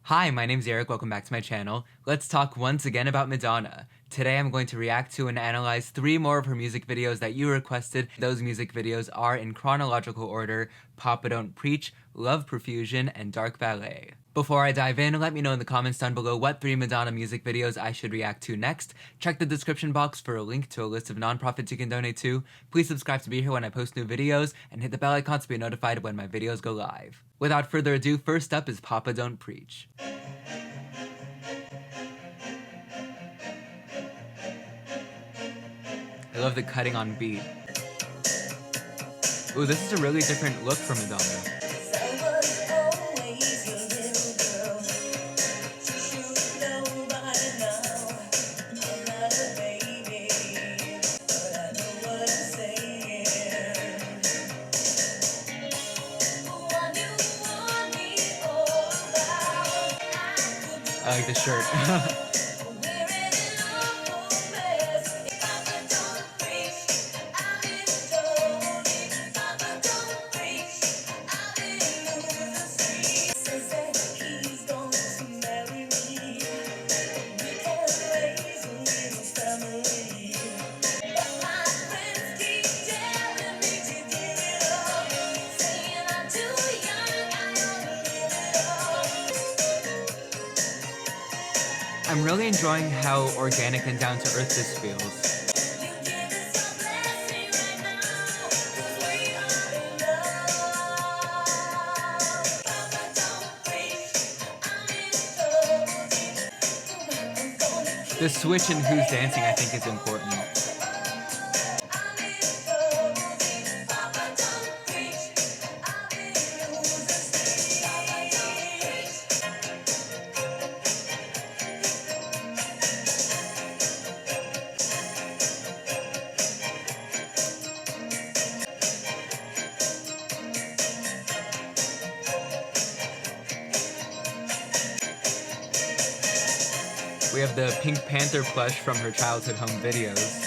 Hi, my name's Eric, welcome back to my channel. Let's talk once again about Madonna. Today I'm going to react to and analyze 3 more of her music videos that you requested. Those music videos are in chronological order: Papa Don't Preach, Love Profusion, and Dark Ballet. Before I dive in, let me know in the comments down below what 3 Madonna music videos I should react to next. Check the description box for a link to a list of nonprofits you can donate to. Please subscribe to be here when I post new videos, and hit the bell icon to be notified when my videos go live. Without further ado, first up is Papa Don't Preach. I love the cutting on beat. Ooh, this is a really different look for Madonna. I like the shirt. I'm really enjoying how organic and down to earth this feels. The switch in who's dancing, I think, is important. We have the Pink Panther plush from her childhood home videos.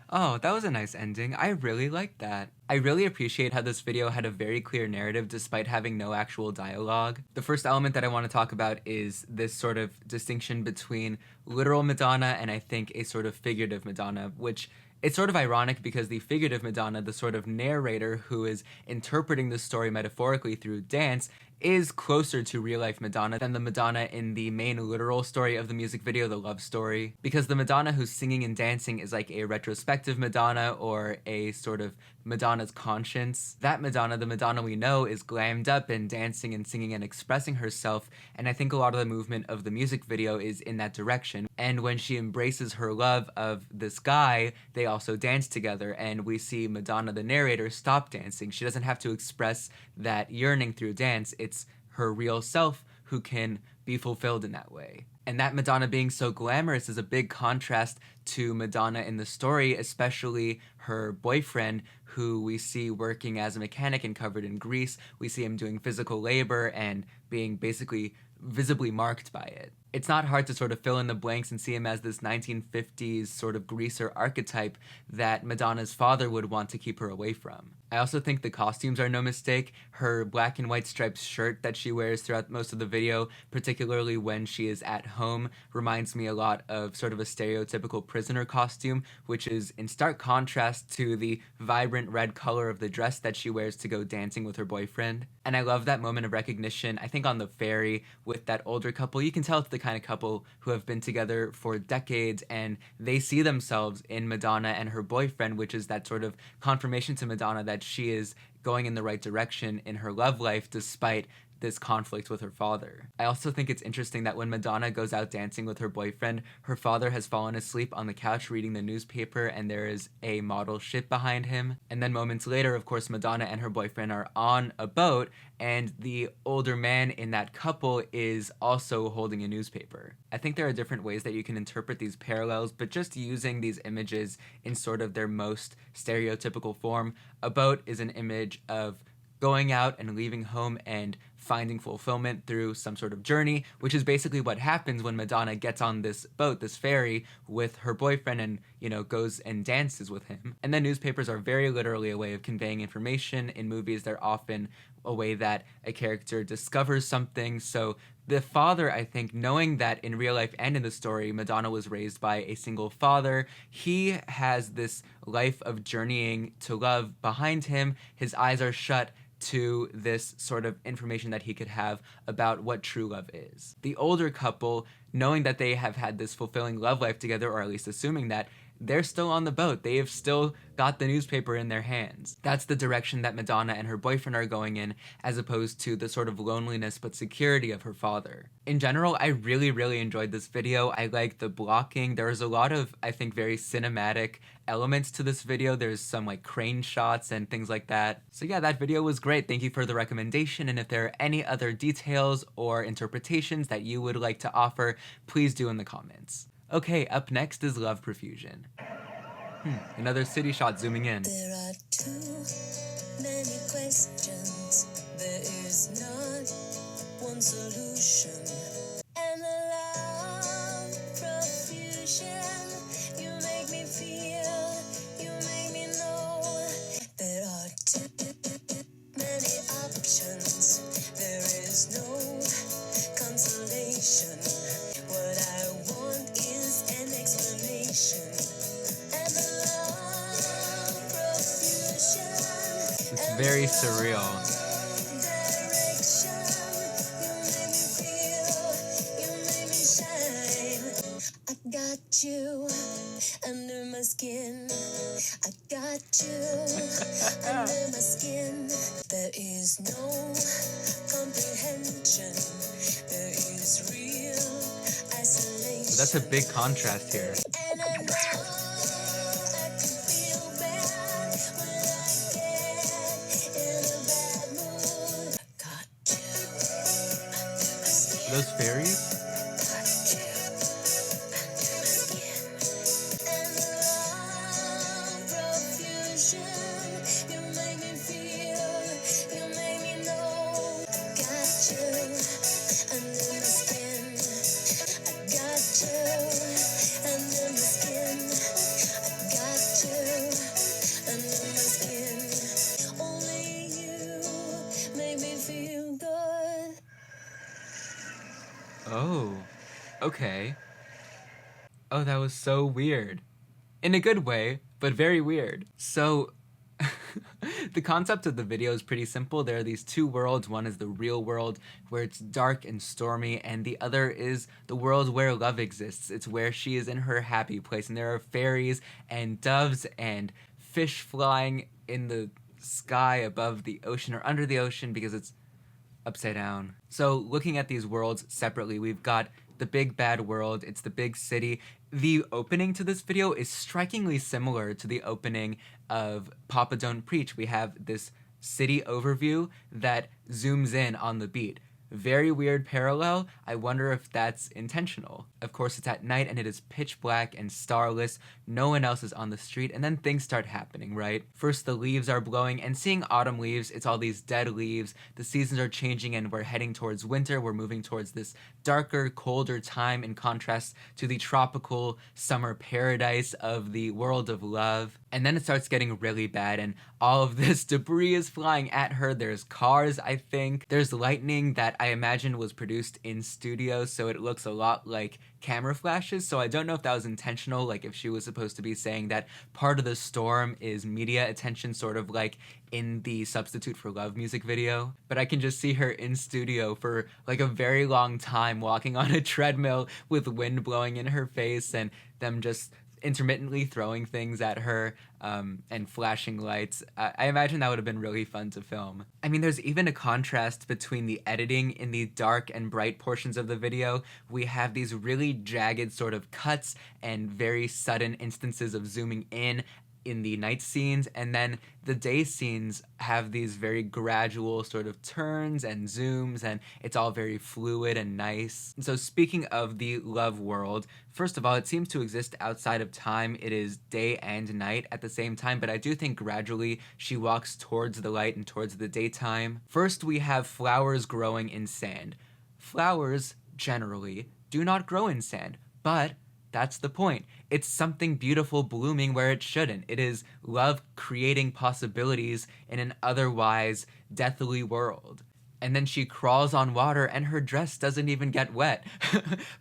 Oh, that was a nice ending. I really liked that. I really appreciate how this video had a very clear narrative despite having no actual dialogue. The first element that I want to talk about is this sort of distinction between literal Madonna and I think a sort of figurative Madonna, which it's sort of ironic because the figurative Madonna, the sort of narrator who is interpreting the story metaphorically through dance, is closer to real-life Madonna than the Madonna in the main literal story of the music video, the love story. Because the Madonna who's singing and dancing is like a retrospective Madonna or a sort of Madonna's conscience. That Madonna, the Madonna we know, is glammed up and dancing and singing and expressing herself, and I think a lot of the movement of the music video is in that direction. And when she embraces her love of this guy, they also dance together, and we see Madonna, the narrator, stop dancing. She doesn't have to express that yearning through dance. It's her real self who can be fulfilled in that way. And that Madonna being so glamorous is a big contrast to Madonna in the story, especially her boyfriend, who we see working as a mechanic and covered in grease. We see him doing physical labor and being basically visibly marked by it. It's not hard to sort of fill in the blanks and see him as this 1950s sort of greaser archetype that Madonna's father would want to keep her away from. I also think the costumes are no mistake. Her black and white striped shirt that she wears throughout most of the video, particularly when she is at home, reminds me a lot of sort of a stereotypical prisoner costume, which is in stark contrast to the vibrant red color of the dress that she wears to go dancing with her boyfriend. And I love that moment of recognition, I think on the ferry with that older couple. You can tell it's the kind of couple who have been together for decades and they see themselves in Madonna and her boyfriend, which is that sort of confirmation to Madonna that she is going in the right direction in her love life despite this conflict with her father. I also think it's interesting that when Madonna goes out dancing with her boyfriend, her father has fallen asleep on the couch reading the newspaper and there is a model ship behind him. And then moments later, of course, Madonna and her boyfriend are on a boat and the older man in that couple is also holding a newspaper. I think there are different ways that you can interpret these parallels, but just using these images in sort of their most stereotypical form, a boat is an image of going out and leaving home and finding fulfillment through some sort of journey, which is basically what happens when Madonna gets on this boat, this ferry, with her boyfriend and, goes and dances with him. And then newspapers are very literally a way of conveying information. In movies, they're often a way that a character discovers something. So the father, I think, knowing that in real life and in the story, Madonna was raised by a single father, he has this life of journeying to love behind him. His eyes are shut to this sort of information that he could have about what true love is. The older couple, knowing that they have had this fulfilling love life together, or at least assuming that, they're still on the boat. They have still got the newspaper in their hands. That's the direction that Madonna and her boyfriend are going in, as opposed to the sort of loneliness but security of her father. In general, I really, really enjoyed this video. I like the blocking. There's a lot of, I think, very cinematic elements to this video. There's some like crane shots and things like that. So yeah, that video was great. Thank you for the recommendation. And if there are any other details or interpretations that you would like to offer, please do in the comments. Okay, up next is Love Profusion. Another city shot zooming in. There are too many questions. There is not one solution. And love profusion. You make me feel, you make me know. There are too many options. There is no consolation. What I want is an explanation. And love profusion. It's very surreal. Direction. You make me feel, you make me shine. I got you under my skin. I got you under my skin. There is no comprehension. There is real isolation. That's a big contrast here. And I know I can feel bad when I get in a bad mood. Got you under my skin. Those fairies? Got you under my skin. And love profusion. You make me feel, you make me know. Got you under my skin. I got you under my skin. I got you under my skin. Only you make me feel good. Oh, okay. Oh, that was so weird. In a good way, but very weird. So, the concept of the video is pretty simple. There are these two worlds. One is the real world, where it's dark and stormy, and the other is the world where love exists. It's where she is in her happy place, and there are fairies and doves and fish flying in the sky above the ocean or under the ocean because it's upside down. So looking at these worlds separately, we've got the big bad world, it's the big city. The opening to this video is strikingly similar to the opening of Papa Don't Preach. We have this city overview that zooms in on the beat. Very weird parallel. I wonder if that's intentional. Of course, it's at night and it is pitch black and starless. No one else is on the street, and then things start happening, right? First, the leaves are blowing, and seeing autumn leaves, it's all these dead leaves. The seasons are changing, and we're heading towards winter. We're moving towards this darker, colder time in contrast to the tropical summer paradise of the world of love. And then it starts getting really bad, and all of this debris is flying at her. There's cars, I think. There's lightning that I imagine was produced in studio, so it looks a lot like camera flashes. So I don't know if that was intentional, like if she was supposed to be saying that part of the storm is media attention, sort of like in the Substitute for Love music video. But I can just see her in studio for like a very long time, walking on a treadmill with wind blowing in her face and them just intermittently throwing things at her and flashing lights. I imagine that would have been really fun to film. I mean, there's even a contrast between the editing in the dark and bright portions of the video. We have these really jagged sort of cuts and very sudden instances of zooming in in the night scenes, and then the day scenes have these very gradual sort of turns and zooms, and it's all very fluid and nice. So speaking of the love world, first of all, it seems to exist outside of time. It is day and night at the same time, but I do think gradually she walks towards the light and towards the daytime. First, we have flowers growing in sand. Flowers, generally, do not grow in sand, but that's the point. It's something beautiful blooming where it shouldn't. It is love creating possibilities in an otherwise deathly world. And then she crawls on water and her dress doesn't even get wet.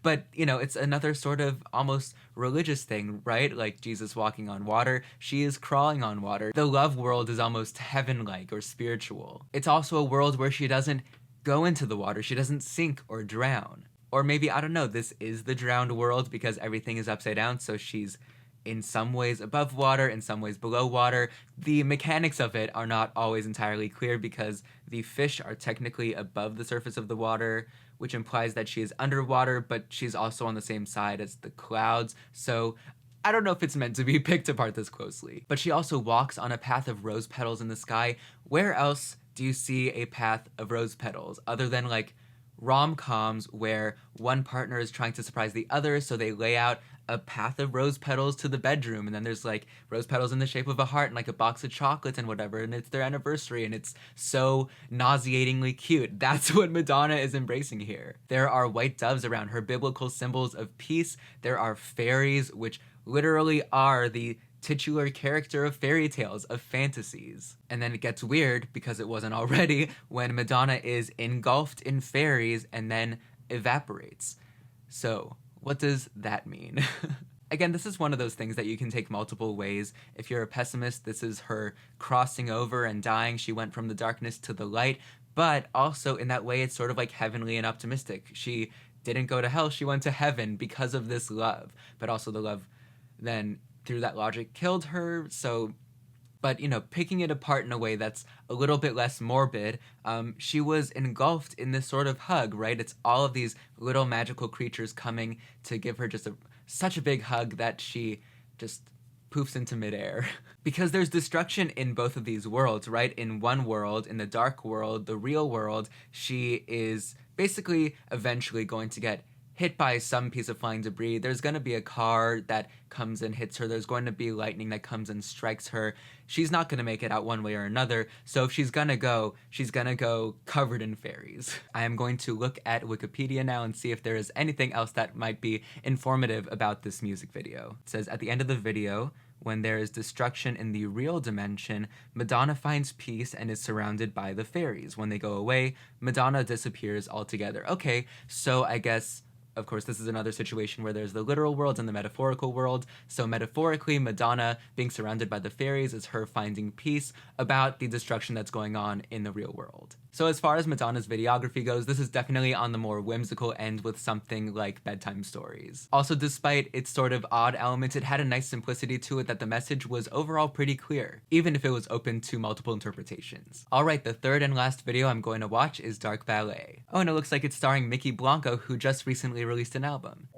But, you know, it's another sort of almost religious thing, right? Like Jesus walking on water, she is crawling on water. The love world is almost heaven-like or spiritual. It's also a world where she doesn't go into the water, she doesn't sink or drown. Or maybe, I don't know, this is the drowned world because everything is upside down, so she's in some ways above water, in some ways below water. The mechanics of it are not always entirely clear because the fish are technically above the surface of the water, which implies that she is underwater, but she's also on the same side as the clouds, so I don't know if it's meant to be picked apart this closely. But she also walks on a path of rose petals in the sky. Where else do you see a path of rose petals other than like rom-coms where one partner is trying to surprise the other, so they lay out a path of rose petals to the bedroom, and then there's like rose petals in the shape of a heart and like a box of chocolates and whatever, and it's their anniversary, and it's so nauseatingly cute. That's what Madonna is embracing here. There are white doves around her, biblical symbols of peace. There are fairies, which literally are the titular character of fairy tales, of fantasies. And then it gets weird, because it wasn't already, when Madonna is engulfed in fairies and then evaporates. So, what does that mean? Again, this is one of those things that you can take multiple ways. If you're a pessimist, this is her crossing over and dying. She went from the darkness to the light. But also, in that way, it's sort of like heavenly and optimistic. She didn't go to hell, she went to heaven because of this love. But also the love then, through that logic, killed her, so... But, you know, picking it apart in a way that's a little bit less morbid, she was engulfed in this sort of hug, right? It's all of these little magical creatures coming to give her just such a big hug that she just poofs into midair. Because there's destruction in both of these worlds, right? In one world, in the dark world, the real world, she is basically eventually going to get hit by some piece of flying debris. There's going to be a car that comes and hits her. There's going to be lightning that comes and strikes her. She's not going to make it out one way or another. So if she's going to go, she's going to go covered in fairies. I am going to look at Wikipedia now and see if there is anything else that might be informative about this music video. It says, at the end of the video, when there is destruction in the real dimension, Madonna finds peace and is surrounded by the fairies. When they go away, Madonna disappears altogether. Okay, so I guess... Of course, this is another situation where there's the literal world and the metaphorical world. So metaphorically, Madonna being surrounded by the fairies is her finding peace about the destruction that's going on in the real world. So as far as Madonna's videography goes, this is definitely on the more whimsical end with something like bedtime stories. Also, despite its sort of odd elements, it had a nice simplicity to it that the message was overall pretty clear, even if it was open to multiple interpretations. Alright, the third and last video I'm going to watch is Dark Ballet. Oh, and it looks like it's starring Mickey Blanco, who just recently released an album.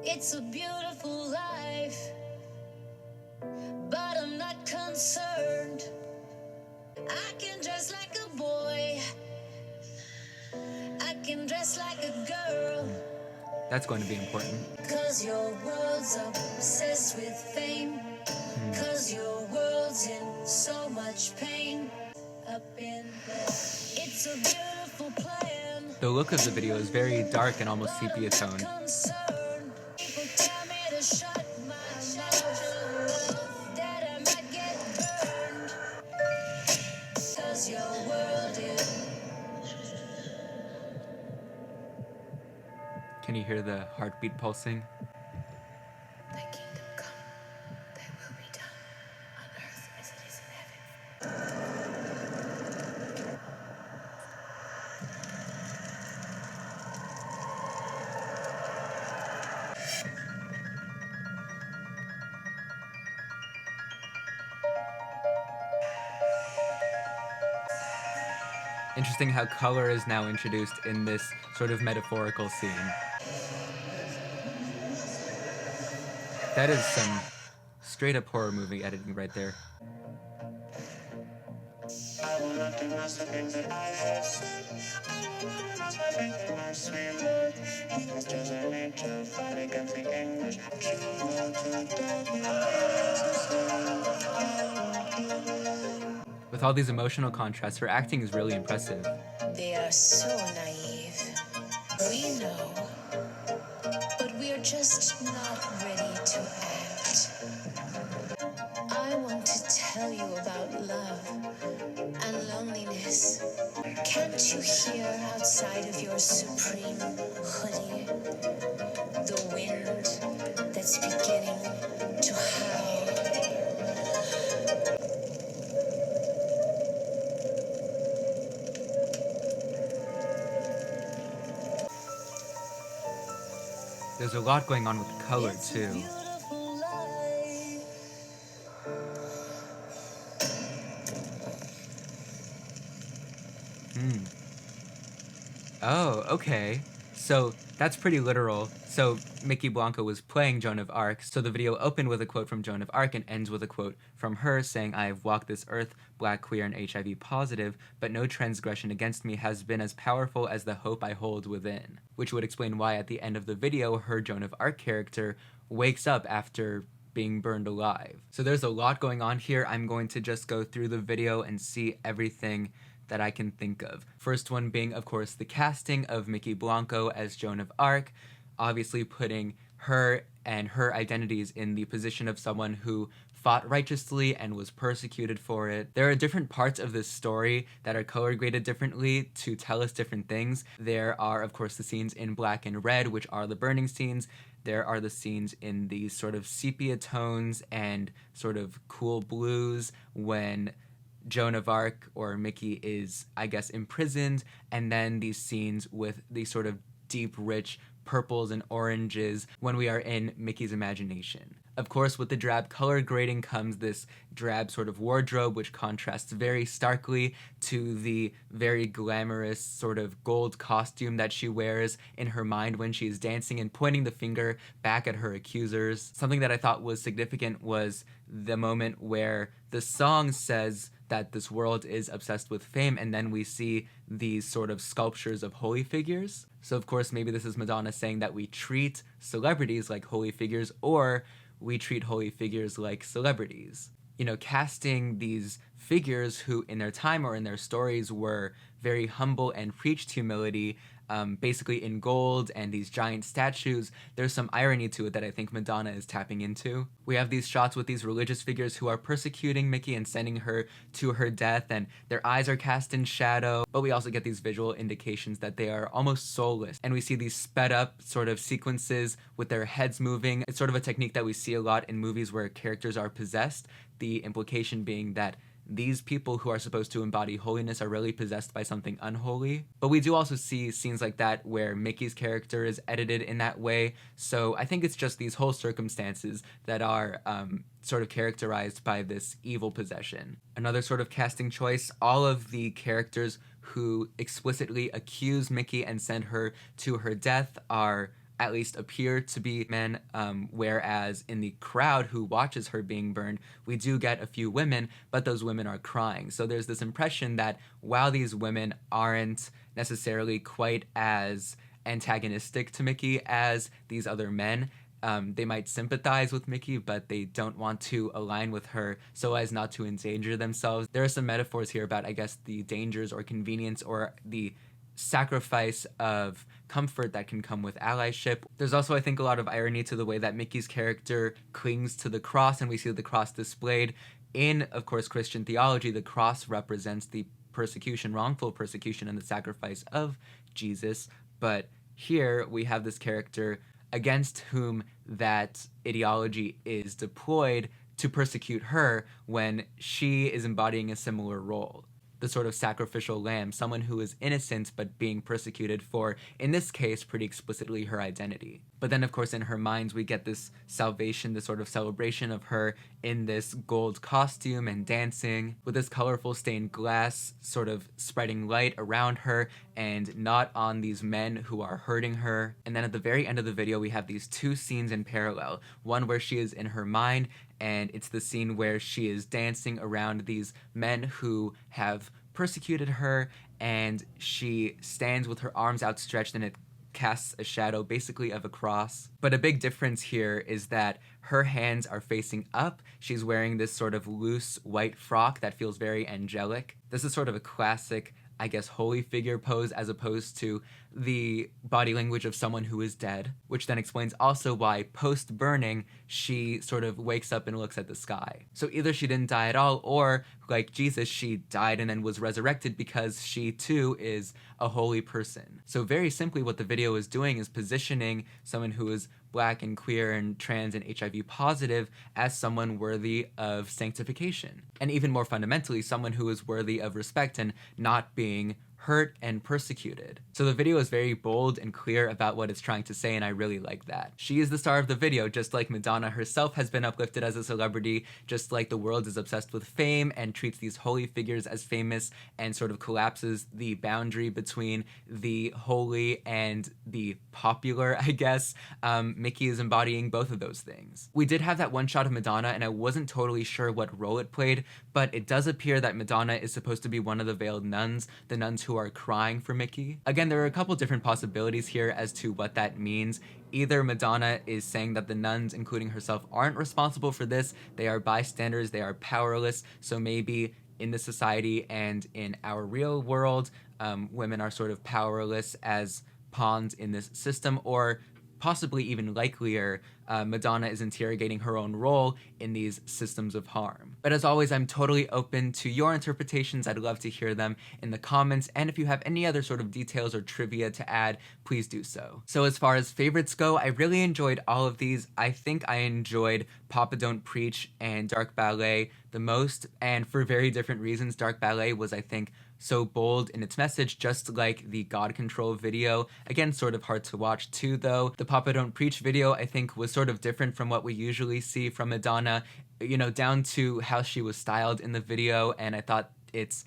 It's a beautiful life, but I'm not concerned. I can dress like a boy, I can dress like a girl. That's going to be important. 'Cause your world's obsessed with fame. 'Cause your world's in so much pain. Up in there, it's a beautiful plan. The look of the video is very dark and almost sepia toned. People tell me to shut my mouth, that I might get burned. 'Cause your world is... Can you hear the heartbeat pulsing? Thy kingdom come, thy will be done, on earth as it is in heaven. Interesting how color is now introduced in this sort of metaphorical scene. That is some straight up horror movie editing right there. With all these emotional contrasts, her acting is really impressive. They are so naive. We know, but we're just not ready to act. I want to tell you about love and loneliness. Can't you hear outside of your supreme hoodie the wind that's beginning to howl? There's a lot going on with the color It's a too. beautiful life. Oh, okay. So that's pretty literal. So Mickey Blanco was playing Joan of Arc, so the video opened with a quote from Joan of Arc and ends with a quote from her saying, "I have walked this earth, black, queer, and HIV positive, but no transgression against me has been as powerful as the hope I hold within." Which would explain why at the end of the video, her Joan of Arc character wakes up after being burned alive. So there's a lot going on here. I'm going to just go through the video and see everything that I can think of. First one being, of course, the casting of Mickey Blanco as Joan of Arc, obviously putting her and her identities in the position of someone who fought righteously and was persecuted for it. There are different parts of this story that are color graded differently to tell us different things. There are, of course, the scenes in black and red, which are the burning scenes. There are the scenes in these sort of sepia tones and sort of cool blues when Joan of Arc or Mickey is, I guess, imprisoned, and then these scenes with these sort of deep, rich purples and oranges when we are in Mickey's imagination. Of course, with the drab color grading comes this drab sort of wardrobe, which contrasts very starkly to the very glamorous sort of gold costume that she wears in her mind when she's dancing and pointing the finger back at her accusers. Something that I thought was significant was the moment where the song says that this world is obsessed with fame, and then we see these sort of sculptures of holy figures. So of course, maybe this is Madonna saying that we treat celebrities like holy figures, or we treat holy figures like celebrities. You know, casting these figures who in their time or in their stories were very humble and preached humility, basically in gold and these giant statues, there's some irony to it that I think Madonna is tapping into. We have these shots with these religious figures who are persecuting Mickey and sending her to her death, and their eyes are cast in shadow, but we also get these visual indications that they are almost soulless. And we see these sped up sort of sequences with their heads moving. It's sort of a technique that we see a lot in movies where characters are possessed, the implication being that these people who are supposed to embody holiness are really possessed by something unholy. But we do also see scenes like that where Mickey's character is edited in that way. So I think it's just these whole circumstances that are sort of characterized by this evil possession. Another sort of casting choice, all of the characters who explicitly accuse Mickey and send her to her death are at least appear to be men, whereas in the crowd who watches her being burned, we do get a few women, but those women are crying. So there's this impression that while these women aren't necessarily quite as antagonistic to Mickey as these other men, they might sympathize with Mickey, but they don't want to align with her so as not to endanger themselves. There are some metaphors here about, I guess, the dangers or convenience or the sacrifice of comfort that can come with allyship. There's also, I think, a lot of irony to the way that Mickey's character clings to the cross, and we see the cross displayed. In, of course, Christian theology, the cross represents the persecution, wrongful persecution, and the sacrifice of Jesus. But here we have this character against whom that ideology is deployed to persecute her when she is embodying a similar role. The sort of sacrificial lamb, someone who is innocent but being persecuted for, in this case, pretty explicitly her identity. But then, of course, in her minds, we get this salvation, this sort of celebration of her in this gold costume and dancing with this colorful stained glass sort of spreading light around her and not on these men who are hurting her. And then at the very end of the video, we have these two scenes in parallel. One where she is in her mind, and it's the scene where she is dancing around these men who have persecuted her, and she stands with her arms outstretched, and it casts a shadow basically of a cross. But a big difference here is that her hands are facing up. She's wearing this sort of loose white frock that feels very angelic. This is sort of a classic, I guess, holy figure pose as opposed to the body language of someone who is dead, which then explains also why post-burning she sort of wakes up and looks at the sky. So either she didn't die at all, or like Jesus, she died and then was resurrected because she too is a holy person. So very simply what the video is doing is positioning someone who is Black and queer and trans and HIV positive as someone worthy of sanctification. And even more fundamentally, someone who is worthy of respect and not being hurt and persecuted. So the video is very bold and clear about what it's trying to say, and I really like that. She is the star of the video, just like Madonna herself has been uplifted as a celebrity, just like the world is obsessed with fame and treats these holy figures as famous and sort of collapses the boundary between the holy and the popular, I guess. Mickey is embodying both of those things. We did have that one shot of Madonna, and I wasn't totally sure what role it played, but it does appear that Madonna is supposed to be one of the veiled nuns, the nuns who are crying for Mickey. Again, there are a couple different possibilities here as to what that means. Either Madonna is saying that the nuns, including herself, aren't responsible for this, they are bystanders, they are powerless, so maybe in the society and in our real world, women are sort of powerless as pawns in this system, or possibly even likelier, Madonna is interrogating her own role in these systems of harm. But as always, I'm totally open to your interpretations. I'd love to hear them in the comments, and if you have any other sort of details or trivia to add, please do so. So as far as favorites go, I really enjoyed all of these. I think I enjoyed Papa Don't Preach and Dark Ballet the most, and for very different reasons. Dark Ballet was, I think, so bold in its message, just like the God Control video. Again, sort of hard to watch too, though. The Papa Don't Preach video, I think, was sort of different from what we usually see from Madonna, you know, down to how she was styled in the video, and I thought its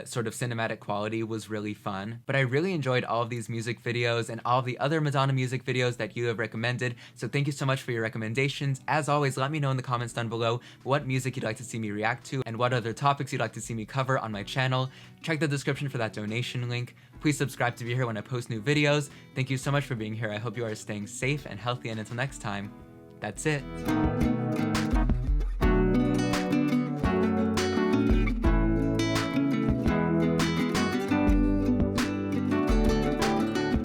sort of cinematic quality was really fun. But I really enjoyed all of these music videos and all of the other Madonna music videos that you have recommended, so thank you so much for your recommendations. As always, let me know in the comments down below what music you'd like to see me react to and what other topics you'd like to see me cover on my channel. Check the description for that donation link. Please subscribe to be here when I post new videos. Thank you so much for being here. I hope you are staying safe and healthy, and until next time, that's it.